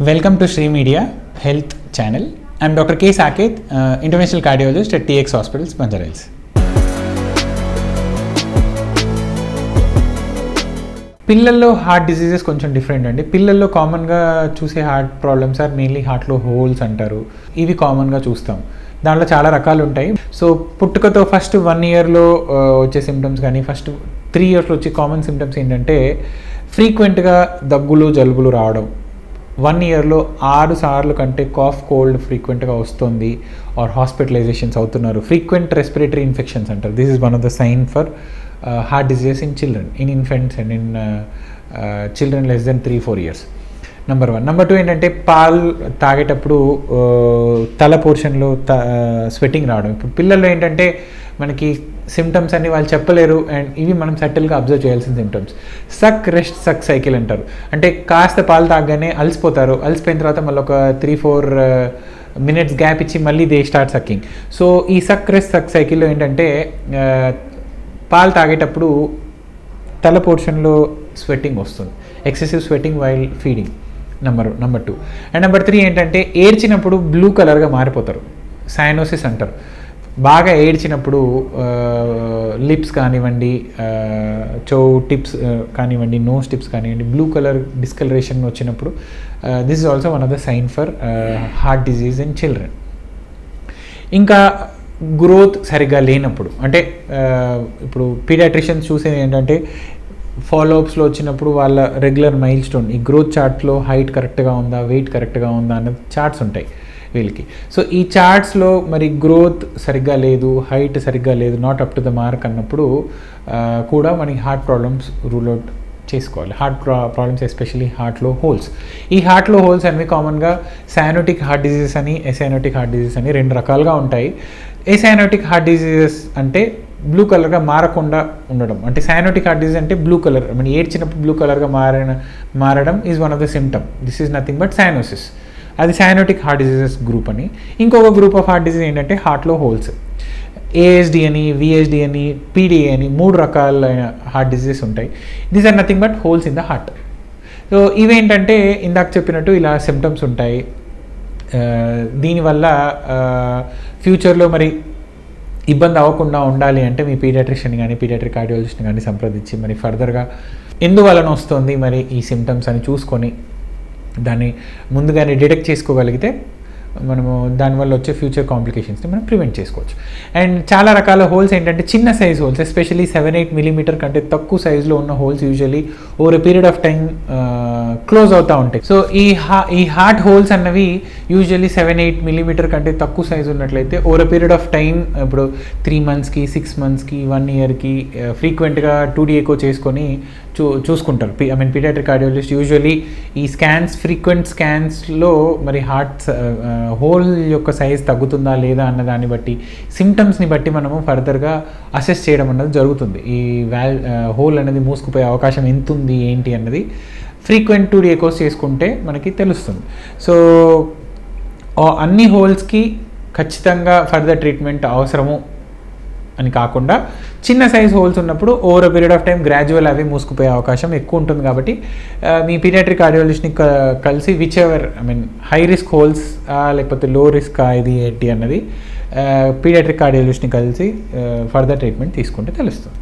Welcome to Sri Media Health Channel. I'm Dr. K. Saket, Interventional Cardiologist at TX Hospitals, Banjara Hills. పిల్లల్లో heart diseases కొంచెం different అండి. పిల్లల్లో కామన్గా చూసే heart problems are mainly హార్ట్లో holes అంటారు. ఇవి కామన్గా చూస్తాం. దాంట్లో చాలా రకాలు ఉంటాయి. సో పుట్టుకతో ఫస్ట్ 1 yearలో వచ్చే సిమ్టమ్స్ కానీ ఫస్ట్ 3 yearsలో వచ్చే కామన్ సిమ్టమ్స్ ఏంటంటే ఫ్రీక్వెంట్గా దగ్గులు జలుబులు రావడం. 1 yearలో 6 సార్లు కంటే కాఫ్ కోల్డ్ ఫ్రీక్వెంట్గా వస్తుంది ఆర్ హాస్పిటలైజేషన్స్ అవుతున్నారు. ఫ్రీక్వెంట్ రెస్పిరేటరీ ఇన్ఫెక్షన్స్ అంటారు. This is one of the sign for heart diseases in children, in infants and in children less than 3-4 years. Number 1. Number 2 ఏంటంటే పాలు తాగేటప్పుడు తల పోర్షన్లో స్వెట్టింగ్ రావడం. ఇప్పుడు పిల్లల్లో ఏంటంటే మనకి సిమ్టమ్స్ అన్ని వాళ్ళు చెప్పలేరు అండ్ ఇవి మనం సటిల్గా అబ్జర్వ్ చేయాల్సిన సిమ్టమ్స్. సక్ రెస్ట్ సక్ సైకిల్ అంటారు. అంటే కాస్త పాలు తాగగానే అలసిపోతారు. అలసిపోయిన తర్వాత మళ్ళీ ఒక 3-4 minutes గ్యాప్ ఇచ్చి మళ్ళీ దే స్టార్ట్ సక్కింగ్. సో ఈ సక్ రెస్ట్ సక్ సైకిల్లో ఏంటంటే పాలు తాగేటప్పుడు తల పోర్షన్లో స్వెట్టింగ్ వస్తుంది, excessive sweating while feeding. Number 2. And number 3 ఏంటంటే ఏడ్చినప్పుడు బ్లూ కలర్గా మారిపోతారు, సైనోసిస్ అంటారు. బాగా ఏడ్చినప్పుడు లిప్స్ కానివ్వండి, చౌ టిప్స్ కానివ్వండి, నోస్ టిప్స్ కానివ్వండి, బ్లూ కలర్ డిస్కలరేషన్ వచ్చినప్పుడు this is also one of the sign for heart disease in children. ఇంకా గ్రోత్ సరిగ్గా లేనప్పుడు, అంటే ఇప్పుడు పీడియాట్రిషియన్స్ చూసేది ఏంటంటే ఫాలోఅప్స్లో వచ్చినప్పుడు వాళ్ళ రెగ్యులర్ మైల్ స్టోన్, ఈ గ్రోత్ చార్ట్లో హైట్ కరెక్ట్గా ఉందా, వెయిట్ కరెక్ట్గా ఉందా అన్నది చార్ట్స్ ఉంటాయి వీళ్ళకి. సో ఈ చార్ట్స్లో మరి గ్రోత్ సరిగ్గా లేదు, హైట్ సరిగ్గా లేదు, not up to the mark అన్నప్పుడు కూడా మనకి హార్ట్ ప్రాబ్లమ్స్ రూల్ అవుట్ చేసుకోవాలి. హార్ట్ ప్రాబ్లమ్స్ ఎస్పెషల్లీ హార్ట్లో హోల్స్. ఈ హార్ట్లో హోల్స్ అనేవి కామన్గా సైనోటిక్ హార్ట్ డిజీజెస్ అని, ఎసైనోటిక్ హార్ట్ డిజీజెస్ అని 2 రకాలుగా ఉంటాయి. ఎసైనోటిక్ హార్ట్ డిజీజెస్ అంటే బ్లూ కలర్గా మారకుండా ఉండడం. అంటే సైనోటిక్ హార్ట్ డిజీజ్ అంటే బ్లూ కలర్, ఐ మీన్ ఏడ్చినప్పుడు బ్లూ కలర్గా మారడం is one of the symptom. This is nothing but cyanosis. అది సైనోటిక్ హార్ట్ డిజీజెస్ గ్రూప్ అని. ఇంకొక గ్రూప్ ఆఫ్ హార్ట్ డిజీజ్ ఏంటంటే హార్ట్లో హోల్స్. ఏఎస్డి అని, విఎస్డి అని, పీడిఏ అని 3 రకాలైన హార్ట్ డిజీజెస్ ఉంటాయి. These are nothing but holes in the heart. So ఇవేంటంటే ఇందాక చెప్పినట్టు ఇలా సిమ్టమ్స్ ఉంటాయి. దీనివల్ల ఫ్యూచర్లో మరి ఇబ్బంది అవ్వకుండా ఉండాలి అంటే మీ పీడియాట్రిషియన్ కానీ పీడియాట్రిక్ కార్డియాలజిస్ట్ని కానీ సంప్రదించి మరి ఫర్దర్గా ఎందువలన వస్తుంది మరి ఈ సిమ్టమ్స్ అని చూసుకొని దాన్ని ముందుగానే డిటెక్ట్ చేసుకోగలిగితే మనము దానివల్ల వచ్చే ఫ్యూచర్ కాంప్లికేషన్స్ని మనం ప్రివెంట్ చేసుకోవచ్చు. అండ్ చాలా రకాల హోల్స్ ఏంటంటే చిన్న సైజ్ హోల్స్, ఎస్పెషల్లీ 7-8 millimeter కంటే తక్కువ సైజులో ఉన్న holes usually over a period of time close అవుతూ ఉంటాయి. సో ఈ హార్ట్ హోల్స్ అన్నవి యూజువల్లీ 7-8 millimeter కంటే తక్కువ సైజు ఉన్నట్లయితే over a period of time, ఇప్పుడు 3 monthsకి 6 monthsకి 1 yearకి ఫ్రీక్వెంట్గా 2D ఎకో చేసుకొని చూసుకుంటారు. I mean paediatric cardiologist usually ఈ ఫ్రీక్వెంట్ స్కాన్స్లో మరి హార్ట్ హోల్ యొక్క సైజ్ తగ్గుతుందా లేదా అన్న దాన్ని బట్టి, సిమ్టమ్స్ని బట్టి మనము ఫర్దర్గా అసెస్ చేయడం అన్నది జరుగుతుంది. ఈ హోల్ అనేది మూసుకుపోయే అవకాశం ఎంత ఉంది ఏంటి అన్నది ఫ్రీక్వెంట్ 2D ఎకోస్ చేసుకుంటే మనకి తెలుస్తుంది. సో అన్ని హోల్స్కి ఖచ్చితంగా ఫర్దర్ ట్రీట్మెంట్ అవసరము అని కాకుండా చిన్న సైజ్ హోల్స్ ఉన్నప్పుడు over period of time gradual అవి మూసుకుపోయే అవకాశం ఎక్కువ ఉంటుంది. కాబట్టి మీ పీడియాట్రిక్ కార్డియాలజిస్ట్ని కలిసి which ever, I mean high risk holes లేకపోతే లో రిస్క్ ఇది ఏంటి అన్నది పీడియాట్రిక్ కార్డియాలజిస్ట్ని కలిసి ఫర్దర్ ట్రీట్మెంట్ తీసుకుంటే తెలుస్తుంది.